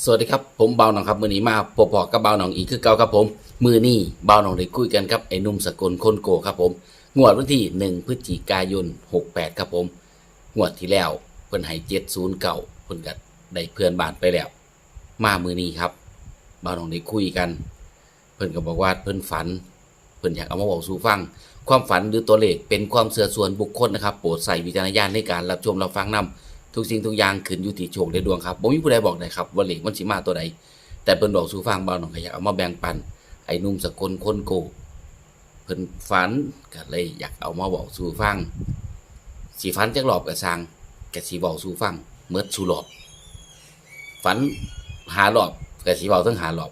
สวัสดีครับผมเบาหนองครับมือนี้มาพบกับเบาหนองอีกคือเก่าครับผมมือนี้เบาหนองได้คุยกันครับไอ้นุ่มสกลคนโกครับผมงวดวันที่1พฤศจิกายน68ครับผมงวดที่แล้วเพิ่นให้709เพิ่นก็ได้เพื่อนบ้านไปแล้วมามือนี้ครับเบาหนองได้คุยกันเพิ่นก็บอกว่าเพิ่นฝันเพิ่นอยากเอามาเว้าสู่ฟังความฝันหรือตัวเลขเป็นความเชื่อส่วนบุคคลนะครับโปรดใส่วิจารณญาณในการรับชมรับฟังนำ ทุกสิ่งทุกอย่างขึ้นอยู่ที่โชคและดวงครับบ่มีผู้ใดบอกได้ครับว่าเลขมันสิมาตัวใดแต่เพิ่นบอกสู่ฟังบ่าวน้องก็อยากเอามาแบ่งปันไอ้หนุ่มสกลคนโกเพิ่นฝันก็เลยอยากเอามาเว้าสู่ฟังสิฝันจักรอบก็สร้างก็สิเว้าสู่ฟังหมดสู่รอบฝัน5รอบก็สิเว้าทั้ง5รอบ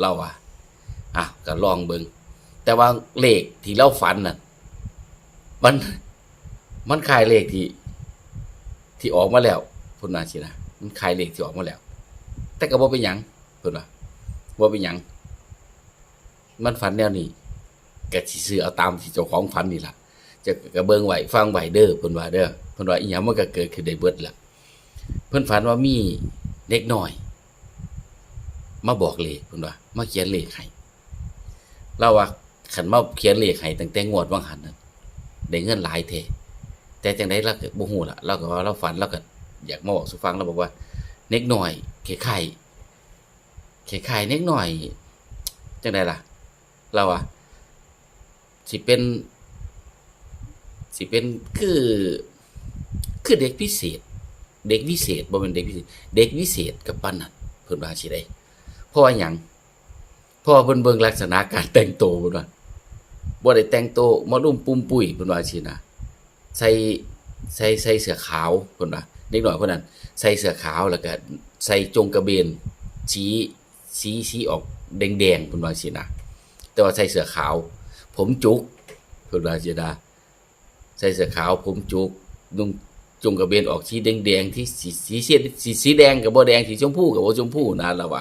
เราว่าก็ลองเบิ่งแต่ว่าเลขที่เราฝันน่ะมันมันคล้ายเลขที่ออกมาแล้วเพิ่นว่าสินะมันคล้ายเลขที่ออกมาแล้วแต่ก็บ่เป็นหยังเพิ่นว่าบ่เป็นหยังมันฝันแนวนี้ก็สิซื้อเอาตามที่เจ้าของฝันนี่ล่ะจะก็เบิ่งไว้ฟังไว้เด้อเพิ่นว่าเด้อเพิ่นว่าอีหยังมันก็เกิดขึ้นได้เบิดล่ะเพิ่นฝันว่ามีเด็กน้อยมาบอกเลขเพิ่นว่ามาเขียนเลขให้เราว่าคันมาเขียนเลขให้ตั้งแต่งวดว่างหันน่ะได้เงินหลายแท้แต่จังได๋เราก็บ่ฮู้ล่ะเราก็ว่าเราฝันเราก็อยากมาบอกสู่ฟังเราบอกว่าเด็กน้อยคล้ายๆเด็กน้อยจังได๋ล่ะเราอะสิเป็นคือเด็กพิเศษเด็กวิเศษบ่แม่นเด็กพิเศษเด็กวิเศษกับปานนั้นเพิ่นว่าสิได้เพราะว่าหยังเพราะว่าเพิ่นเบิ่งลักษณะการแต่งตัวเพิ่นว่าบ่ได้แต่งตัวมาลุ่มปุ้มปุ้ยเพิ่นว่าสินะใส่เสื้อขาวเพิ่นว่าเด็กน้อยคนนั้นใส่เสื้อขาวแล้วก็ใส่จงกระเบนสีออกแดงๆเพิ่นว่าสินะแต่ว่าใส่เสื้อขาวผมจุกเพิ่นว่าสินะใส่เสื้อขาวผมจุกนุ่งจงกระเบนออกสีแดงๆที่สีแดงก็บ่แดงสีชมพูก็บ่ชมพูนะแล้วว่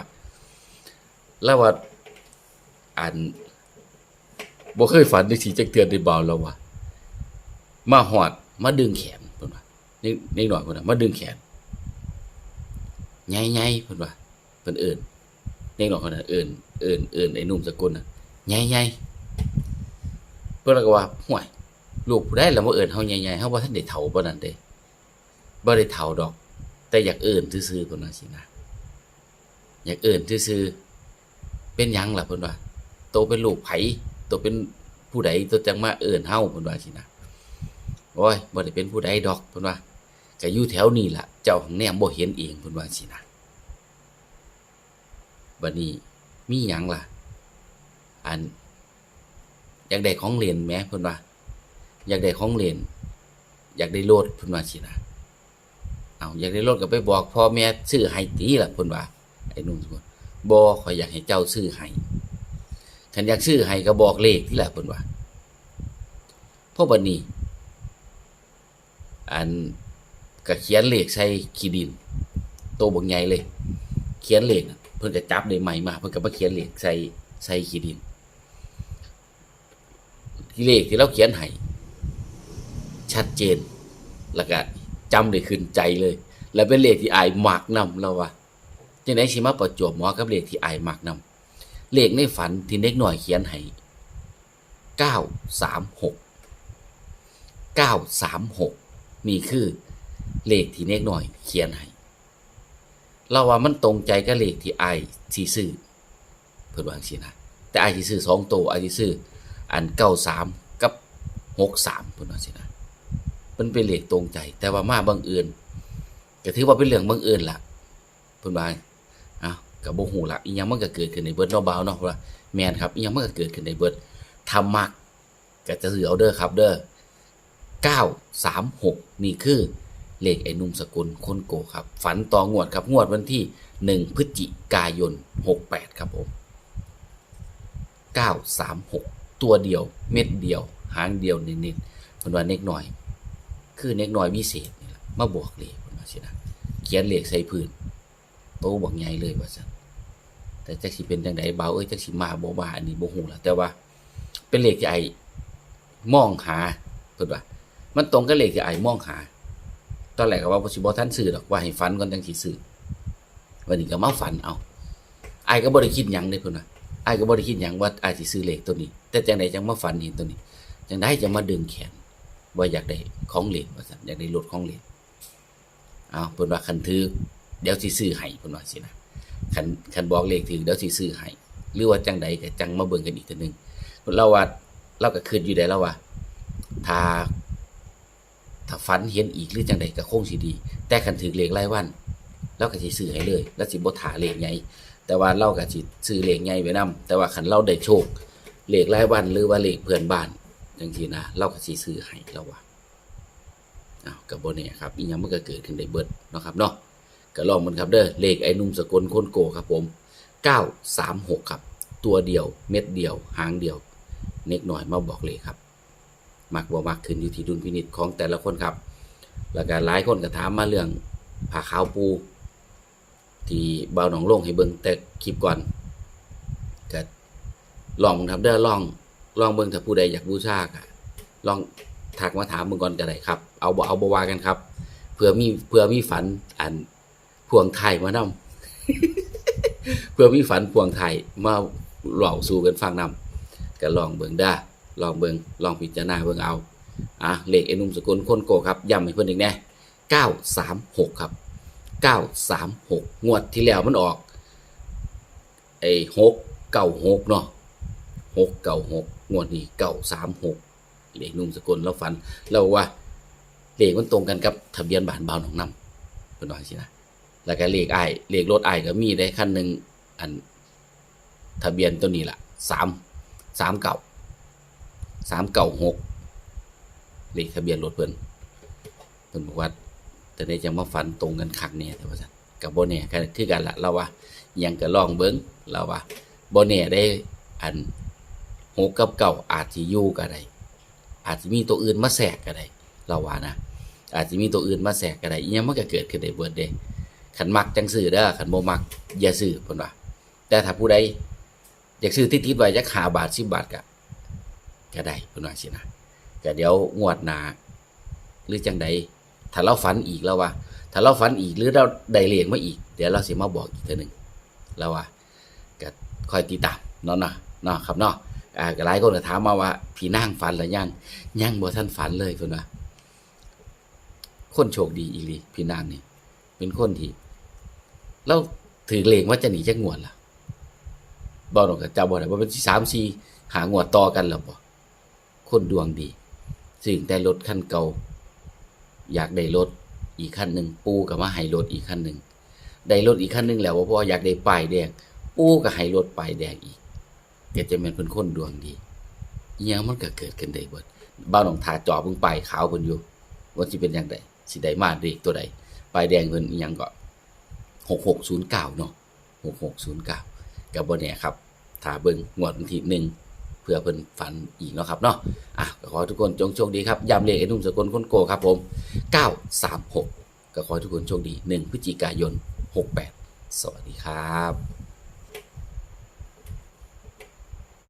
าอันบ่เคยฝันจังซี่จักเทื่อได้บ่าวแล้วว่ามาฮอดมาดึงแขนเพิ่นว่าเด็กน้อยคนนั้นมาดึงแขนใหญ่ๆเพิ่นว่าเพิ่นเอิ้นเด็กน้อยคนนั้นเอิ้นไอ้หนุ่มสกลน่ะใหญ่ๆเพิ่นก็ว่าฮ้วยลูกผู้ใดล่ะมาเอิ้นเฮาใหญ่ๆเฮาบ่ทันได้เฒ่าปานนั้นเด้บ่ได้เฒ่าดอกแต่อยากเอิ้นซื่อๆเพิ่นว่าสินะอยากเอิ้นซื่อๆเป็นหยังล่ะเพิ่นว่าโตเป็นลูกไผโตเป็นผู้ใดโตจังมาเอิ้นเฮาเพิ่นว่าสินะโอ้ยบ่ได้เป็นผู้ใดดอกเพิ่นว่าก็อยู่แถวนี้ล่ะเจ้าหั้นแนมบ่เห็นเองเพิ่นว่าสินะบัดนี้มีหยังล่ะอันอยากได้ของเล่นแหมเพิ่นว่าอยากได้ของเล่นอยากได้รถเพิ่นว่าสินะอยากได้รถก็ไปบอกพ่อแม่ซื้อให้ติล่ะเพิ่นว่าไอ้หนุ่มสกลบ่ข้อยอยากให้เจ้าซื้อให้คันอยากซื้อให้ก็บอกเลขติล่ะเพิ่นว่าเพราะบัดนี้อันก็เขียนเลขใส่ขี้ดินโตบักใหญ่เลยเขียนเลขน่ะเพิ่นก็จับได้ใหม่มาเพิ่นก็มาเขียนเลขใส่ขี้ดินเลขที่เราเขียนให้ชัดเจนแล้วก็จำได้ขึ้นใจเลยแล้วเป็นเลขที่อ้ายมักนำเราว่าจังได๋สิมาประจวบเหมาะกับเลขที่อ้ายมักนำเลขในฝันที่เด็กน้อยเขียนให้936นี่คือเลขที่เด็กน้อยเขียนให้เราว่ามันตรงใจกับเลขที่อ้ายสิซื้อเพิ่นว่าจังซี่นะแต่อ้ายสิซื้อ2ตัวอ้ายสิซื้ออัน93กับ63เพิ่นว่าจังซี่นะมันเป็นเลขตรงใจแต่ว่ามาบังเอิญก็ถือว่าเป็นเรื่องบังเอิญล่ะเพิ่นว่าก็บ่ฮู้ล่ะอีหยังมันก็เกิดขึ้นได้เบิดเนาะบ่าวเนาะว่าแม่นครับอีหยังมันก็เกิดขึ้นได้เบิดถ้ามักก็จะซื้อเอาเด้อครับเด้อ936นี่คือเลขไอ้หนุ่มสกลคนโกครับฝันต่องวดครับงวดวันที่1พฤศจิกายน68ครับผม936ตัวเดียวเม็ดเดียวหางเดียวเน้นๆเพิ่นว่าเด็กน้อยคือเด็กน้อยวิเศษนี่ล่ะมาบอกเลขเพิ่นว่าสินะเขียนเลขใส่พื้นโตบักใหญ่เลยว่าซั่นแต่จักสิเป็นจังไดบ่าวจักสิมาบ่มาอันนี้บ่ฮู้ล่ะแต่ว่าเป็นเลขที่ไอ้มองหาเพิ่นว่ามันตรงกับเลขที่ไอ้มองหาตอนแรกก็ว่าบ่สิบ่ทันซื้อดอกว่าให้ฝันก่อนจังสิซื้อ วันนี้ก็มาฝันเอาอ้ายก็บ่ได้คิดหยังเด้เพิ่นว่าอ้ายก็บ่ได้คิดหยังว่าอ้ายสิซื้อเลขตัวนี้แต่จังได๋จังมาฝันเห็นตัวนี้จังได๋จะมาดึงแขนว่าอยากได้ของเล่นว่าซั่นอยากได้รถของเล่นเอาเพิ่นว่าคันถือเดี๋ยวสิซื้อให้เพิ่นว่าสินะคันบอกเลขถึงเดี๋ยวสิซื้อให้หรือว่าจังใดก็จังมาเบิ่งกันอีกเทื่อนึงเราว่าเราก็คิดอยู่ได้แล้วว่าถ้าฝันเห็นอีกหรือจังใดก็คงสิดีแต่คันถือเลขรายวันเราก็สิซื้อให้เลยแล้วสิบ่ท่าเลขใหญ่แต่ว่าเราก็สิซื้อเลขใหญ่ไว้นำแต่ว่าคันเราได้โชคเลขรายวันหรือว่าเลขเพื่อนบ้านจังซี่นะเราก็สิซื้อให้เราว่าอ้าวก็บ่แน่ครับอีหยังมันก็เกิดขึ้นได้เบิดเนาะครับเนาะก็ลองมันครับเด้อเลขไอ้หนุ่มสกลคนโกครับผม936ครับตัวเดียวเม็ดเดียวหางเดียวเน็กหน่อยมาบอกเลขครับมักบ่มักขึ้นอยู่ที่ดุลพินิจของแต่ละคนครับแล้วก็หลายคนก็ถามมาเรื่องผ้าขาวปูที่บ่าวหนองลงให้เบิ่งแต่คลิปก่อนก็ลองครับเด้อลองเบิ่งถ้าผู้ใดอยากบูชาก็ลองทักมาถามเบิ่งก่อนก็ได้ครับเอาบ่ว่ากันครับเผื่อมีฝันอันพวงไทยมานำ เพื่อมีฝันพวงไทยมาเล่าสู่กันฟังนำก็ลองเบิ่งได้ลองเบิ่งลองพิจารณาเบิ่งเอาเลขไอ้หนุ่มสกลคนโกครับย้ำให้เพิ่นอีกแน่936ครับ936งวดที่แล้วมันออกไอ้696เนาะ696งวดนี้936เลขหนุ่มสกลเราฝันเราว่าเลขมันตรงกันกับทะเบียนบ้านบ่าวหนองนำเพิ่นว่าจังซี่นะแล้วก็เลขอ้ายเลขรถอ้ายก็มีได้คันนึงอันทะเบียนตัวนี้ล่ะ396เลขทะเบียนรถเพิ่นบอกว่าแต่ได้จังมาฝันตรงกันคักแน่แต่ว่าซั่นก็บ่แน่คือกันล่ะเราว่าหยังก็ลองเบิ่งเราว่าบ่แน่ได้อัน6กับ9อาจสิอยู่ก็ได้อาจสิมีตัวอื่นมาแทรกก็ได้เราว่านะอาจสิมีตัวอื่นมาแทรกก็ได้อีหยังมันก็เกิดขึ้นได้เบิดเด้คันมักจังซื้อเด้อคันบ่มักอย่าซื้อเพิ่นว่าแต่ถ้าผู้ใดอยากซื้อติดๆไว้จัก5บาท10บาทก็ได้เพิ่นว่าสินะก็เดี๋ยวงวดหน้าหรือจังใดถ้าเราฝันอีกแล้วว่าถ้าเราฝันอีกหรือเราได้เลขมาอีกเดี๋ยวเราสิมาบอกอีกเทื่อนึงแล้วว่าก็คอยติดตามเนาะครับเนาะก็หลายคนก็ถามมาว่าพี่นางฝันหรือยังบ่ทันฝันเลยเพิ่นว่าคนโชคดีอีหลีพี่นางนี่เป็นคนที่เราถือเลขว่าจะหนีจักงวดล่ะบ่ต้องก็จำบ่ได้ว่าเป็น3-4หางวดต่อกันแล้วบ่คนดวงดีซึ่งแต่รถคันเก่าอยากได้รถอีกคันนึงปู่ก็มาให้รถอีกคันนึงได้รถอีกคันนึงแล้วบ่พออยากได้ป้ายแดงปู่ก็ให้รถป้ายแดงอีกก็จะแม่นเพิ่นคนดวงดีอีหยังมันก็เกิดขึ้นได้เบิดบ่าวหนองทาจอเบิ่งป้ายขาวเพิ่นอยู่ว่าสิเป็นจังไดสิได้มาเลขตัวใดป้ายแดงเพิ่นอีหยังก็6609เนาะ6609ก็บ่แน่ครับถ้าเบิ่งงวดวันที่1เพื่อเพิ่นฝันอีกเนาะครับเนาะก็ขอให้ทุกคนจงโชคดีครับย้ำเลขไอ้หนุ่มสกลคนโกครับผม936ก็ขอให้ทุกคนโชคดี1พฤศจิกายน68สวัสดีครับ